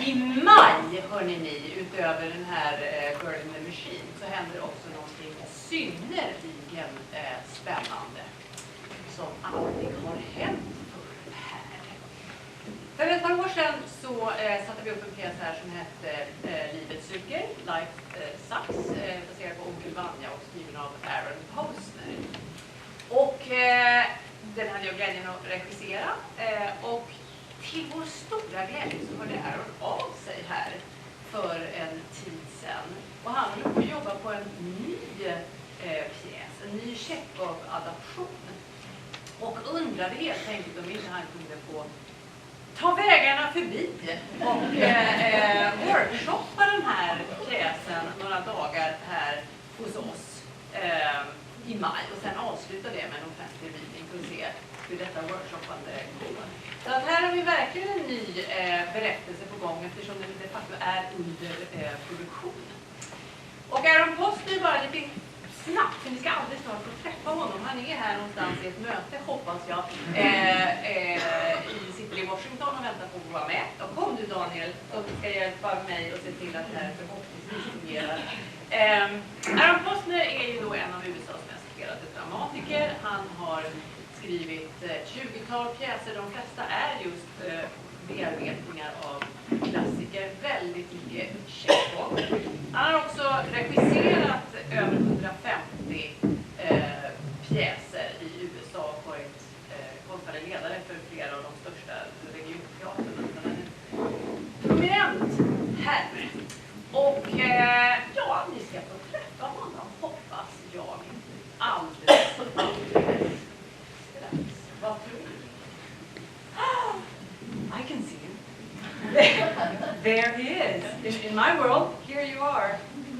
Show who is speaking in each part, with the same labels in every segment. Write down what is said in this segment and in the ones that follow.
Speaker 1: I maj, hörni ni, utöver den här Girl in the Machine, så händer också någonting synnerligen spännande som aldrig har hänt förr här. För ett par år sedan så satte vi upp en pjäs här som hette Livet suger, Life Sucks, baserad på Onkel Vanja och skriven av Posner. Och den hade jag glädjen att regissera och till vår stora glädje så hörde Aaron av sig här för en tid sedan. Och han håller på att jobba på en ny pjäs, en ny Chekhov-adaption. Och undrade helt enkelt om inte han kunde få ta vägarna förbi och workshoppa den här pjäsen några dagar här hos oss i maj. Och sen avsluta det med en offentlig reading för att se hur detta workshoppande går. Så att här har vi verkligen en ny berättelse på gång eftersom den de facto är under produktion. Och Aaron Posner bara lite snabbt, för ni ska alldeles snart få träffa honom. Han är här någonstans i ett möte, hoppas jag. Sitter i Washington och väntar på att vara med. Då kom du Daniel och ska hjälpa mig och se till att det här förhoppningsvis fungerar. Aaron Posner är ju då en av USAs mest spelade dramatiker. Han har skrivit 20-tal pjäser, de flesta är just bearbetningar av klassiker, väldigt mycket Chekhov. Han har också regisserat över 150 pjäser i USA och varit konstnärlig ledare för flera av de största regionteatrarna. Prominent herre. Och ja, ni ska få träffa honom, hoppas jag. Alldeles strax. Vad tror ni? I can see him. There he is. In my world, here you are.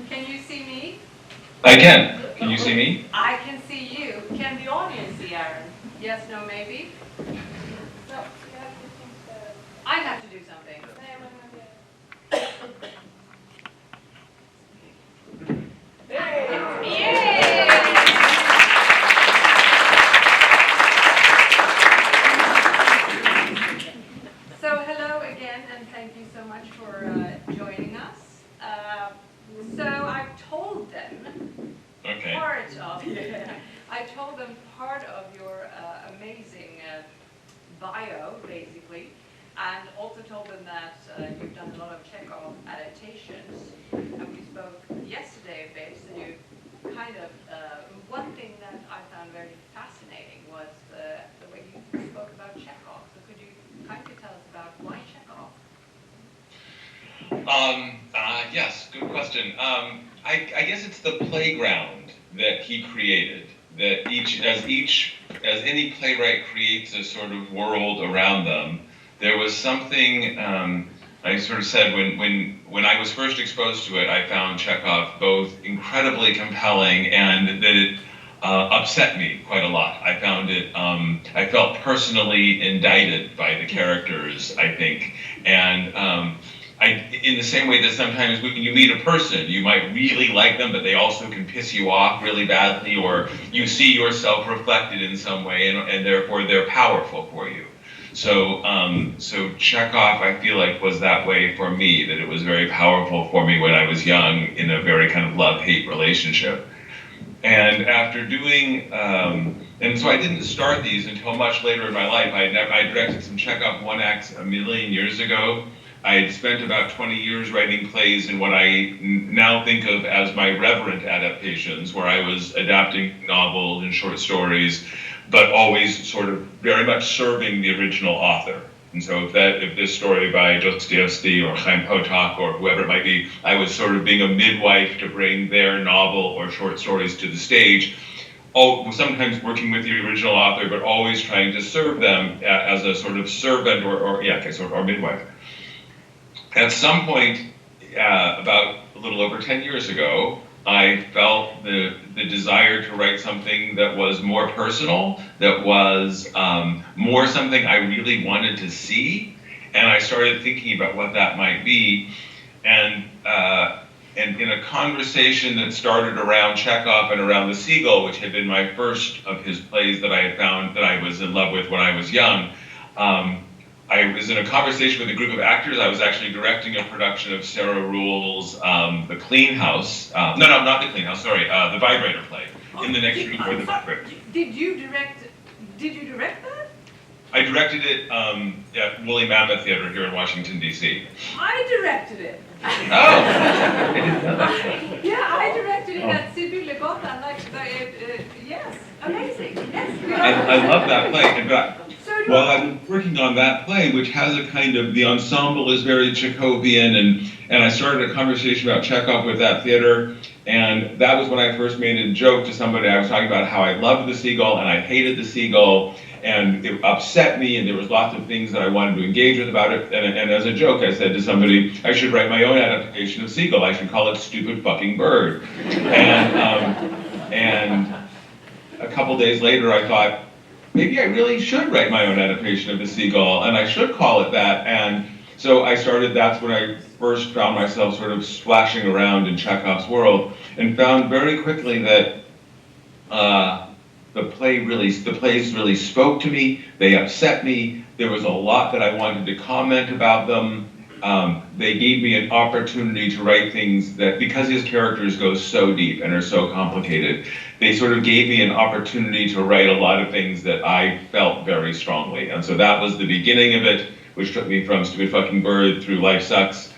Speaker 1: Can you see me?
Speaker 2: I can. Can you see me?
Speaker 1: I can see you. Can the audience see Aaron? Yes, no, maybe? No, I have to do something. Yay! So hello again, and thank you so much for joining us. So I've told them part of your amazing bio, basically, and also told them that you've done a lot of Chekhov adaptations. And we spoke yesterday a bit, so you kind of, one thing that I found very fascinating was the way you spoke about Chekhov. So could you kindly tell us about why Chekhov?
Speaker 2: Yes, good question. I guess it's the playground that he created. That as any playwright creates a sort of world around them, there was something. I sort of said when I was first exposed to it, I found Chekhov both incredibly compelling and that it upset me quite a lot. I found it. I felt personally indicted by the characters, I think, and. In the same way that sometimes when you meet a person, you might really like them, but they also can piss you off really badly, or you see yourself reflected in some way, and therefore they're powerful for you. So Chekhov, I feel like, was that way for me, that it was very powerful for me when I was young in a very kind of love-hate relationship. And after doing, and so I didn't start these until much later in my life. I directed some Chekhov one-acts a million years ago. I had spent about 20 years writing plays in what I now think of as my reverent adaptations, where I was adapting novels and short stories, but always sort of very much serving the original author. And so if this story by Dostoevsky or Chaim Potok or whoever it might be, I was sort of being a midwife to bring their novel or short stories to the stage. Sometimes working with the original author, but always trying to serve them as a sort of servant or midwife. At some point, about a little over 10 years ago, I felt the desire to write something that was more personal, that was more something I really wanted to see, and I started thinking about what that might be. And in a conversation that started around Chekhov and around The Seagull, which had been my first of his plays that I had found that I was in love with when I was young, I was in a conversation with a group of actors. I was actually directing a production of Sarah Ruhl's The Clean House. No, not The Clean House, sorry, The Vibrator play. In the next room were the Vibrator.
Speaker 1: Did you direct that?
Speaker 2: I directed it at Woolly Mammoth Theater here in Washington, D.C.
Speaker 1: I directed it.
Speaker 2: Oh! I didn't know that.
Speaker 1: Yeah, I directed it at Sibyllegatan. Yes, amazing. Yes.
Speaker 2: I love that play. In fact,
Speaker 1: So do
Speaker 2: while I was working on that play, which has a kind of, the ensemble is very Chekhovian, and I started a conversation about Chekhov with that theater, and that was when I first made a joke to somebody. I was talking about how I loved the seagull and I hated the seagull, and it upset me, and there was lots of things that I wanted to engage with about it, and as a joke I said to somebody, I should write my own adaptation of Seagull. I should call it Stupid Fucking Bird. And a couple days later I thought, maybe I really should write my own adaptation of The Seagull, and I should call it that. And so I started, that's when I first found myself sort of splashing around in Chekhov's world, and found very quickly that the plays really spoke to me, they upset me, there was a lot that I wanted to comment about them. They gave me an opportunity to write things that, because his characters go so deep and are so complicated, they sort of gave me an opportunity to write a lot of things that I felt very strongly. And so that was the beginning of it, which took me from Stupid Fucking Bird through Life Sucks,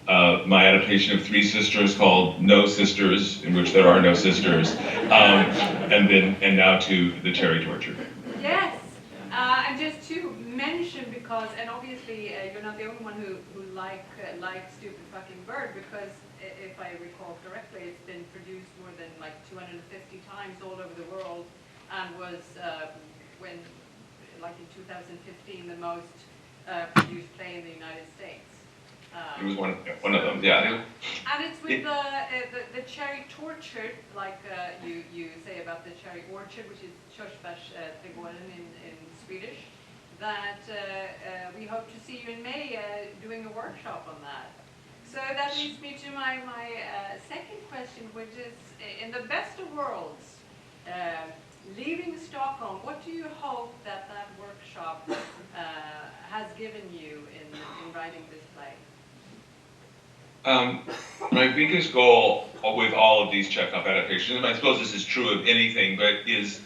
Speaker 2: my adaptation of Three Sisters called No Sisters, in which there are no sisters, and now to The Cherry Torture.
Speaker 1: Yes, and just to mention, because, and obviously you're not the only one who likes Stupid Fucking Bird, because if I recall correctly, it's been produced more than like 250 times all over the world, and was when, like in 2015, the most produced play in the United States.
Speaker 2: It was one of them, yeah.
Speaker 1: And it's with the cherry torture, like you say about the cherry orchard, which is körsbärsträdgården in Swedish, that we hope to see you in May doing a workshop on that. So that leads me to my second question, which is, in the best of worlds, leaving Stockholm, what do you hope that workshop has given you in writing this play?
Speaker 2: My biggest goal with all of these Chekhov adaptations, and I suppose this is true of anything, but is,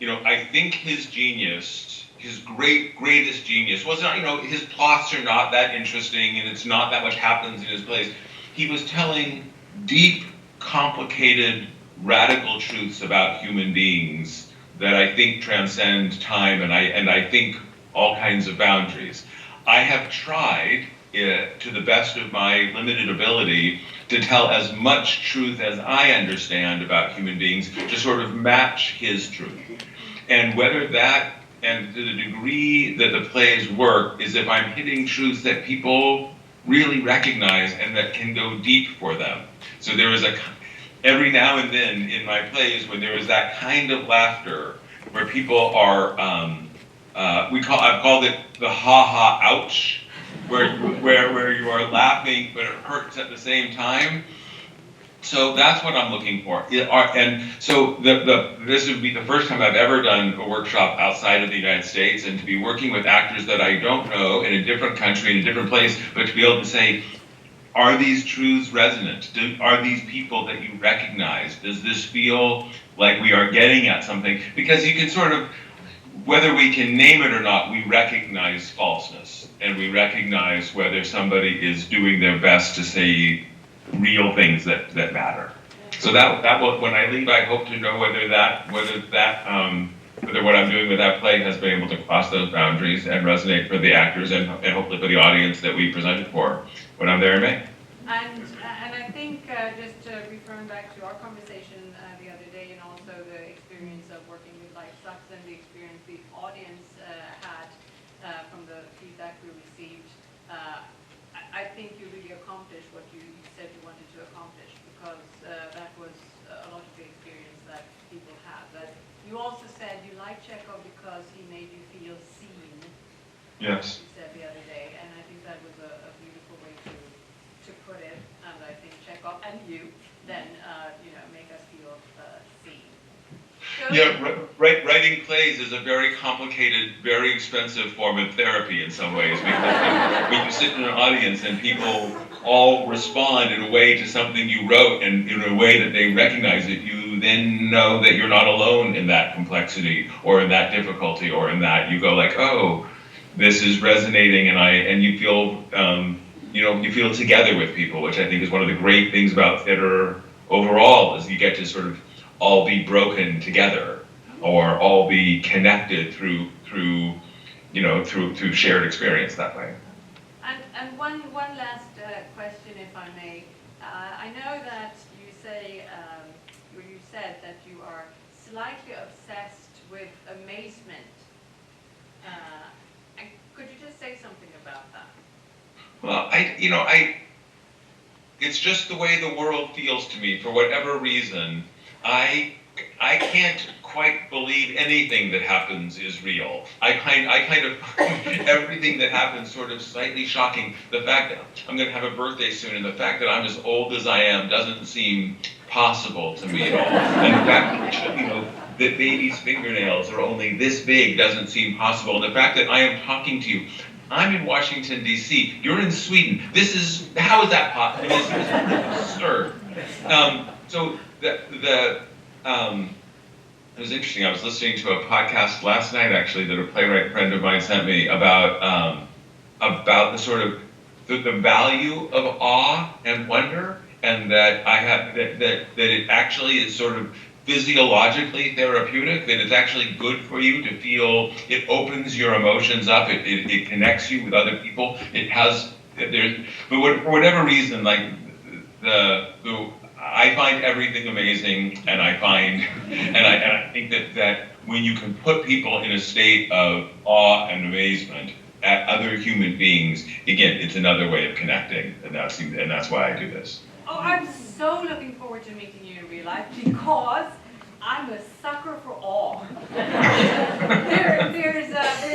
Speaker 2: I think his genius, his greatest genius, was not, his plots are not that interesting, and it's not that much happens in his plays. He was telling deep, complicated, radical truths about human beings that I think transcend time, and I think all kinds of boundaries. I have tried, to the best of my limited ability, to tell as much truth as I understand about human beings, to sort of match his truth. And whether that, and to the degree that the plays work, is if I'm hitting truths that people really recognize and that can go deep for them. So there is every now and then in my plays, when there is that kind of laughter, where people are, I've called it the ha-ha ouch, where you are laughing but it hurts at the same time. So that's what I'm looking for. And so this would be the first time I've ever done a workshop outside of the United States, and to be working with actors that I don't know in a different country, in a different place, but to be able to say, are these truths resonant? Are these people that you recognize? Does this feel like we are getting at something? Because you can sort of, whether we can name it or not, we recognize falseness, and we recognize whether somebody is doing their best to say real things that matter. So that will, when I leave, I hope to know whether what I'm doing with that play has been able to cross those boundaries and resonate for the actors and hopefully for the audience that we presented for when I'm there in May.
Speaker 1: And I think just referring back to our conversation the other day, and also the experience of working with Life Sucks and the experience the audience had from the feedback we received, I think you really accomplished what you said you wanted to accomplish, because that was a lot of the experience that people had. But you also said you liked Chekhov because he made you feel seen.
Speaker 2: Yes.
Speaker 1: You said the other day, and I think that was a beautiful way to put it. And I think Chekhov and you then make us feel seen. So,
Speaker 2: yeah. writing plays is a very complicated, very expensive form of therapy in some ways, because when you sit in an audience and people all respond in a way to something you wrote and in a way that they recognize it, you then know that you're not alone in that complexity or in that difficulty or in that. You go like, oh, this is resonating, and you feel you feel together with people, which I think is one of the great things about theater overall, is you get to sort of all be broken together or all be connected through shared experience that way.
Speaker 1: And one last question, if I may. I know that you say, or you said that you are slightly obsessed with amazement. And could you just say something about that?
Speaker 2: Well, it's just the way the world feels to me. For whatever reason, I can't quite believe anything that happens is real. I kind of find everything that happens sort of slightly shocking. The fact that I'm going to have a birthday soon, and the fact that I'm as old as I am doesn't seem possible to me at all. And the fact that, that baby's fingernails are only this big doesn't seem possible. And the fact that I am talking to you, I'm in Washington, D.C., you're in Sweden. How is that possible? This is absurd. So it was interesting. I was listening to a podcast last night, actually, that a playwright friend of mine sent me about the sort of the value of awe and wonder, and that that it actually is sort of physiologically therapeutic, that it's actually good for you to feel. It opens your emotions up. It connects you with other people. But for whatever reason, like I find everything amazing, and I think that when you can put people in a state of awe and amazement at other human beings, again, it's another way of connecting, and that's why I do this.
Speaker 1: Oh, I'm so looking forward to meeting you in real life, because I'm a sucker for awe. There's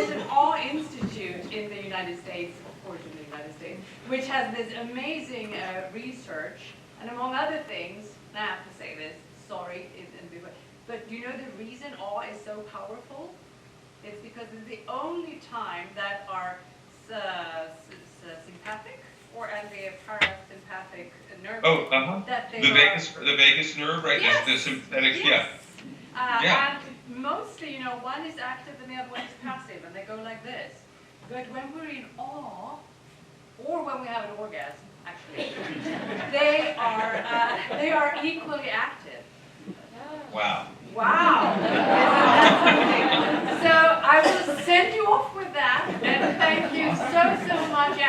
Speaker 1: an awe institute in the United States, of course, in the United States, which has this amazing research. And among other things, and I have to say this, sorry, but do you know the reason awe is so powerful? It's because it's the only time that our sympathetic and the parasympathetic nerve that they
Speaker 2: the vagus nerve, right?
Speaker 1: Yes.
Speaker 2: The sympathetic,
Speaker 1: yes.
Speaker 2: Yeah.
Speaker 1: And mostly, one is active and the other one is passive, and they go like this. But when we're in awe, or when we have an orgasm, actually, they are equally active.
Speaker 2: Wow.
Speaker 1: Wow. So I will send you off with that, and thank you so much,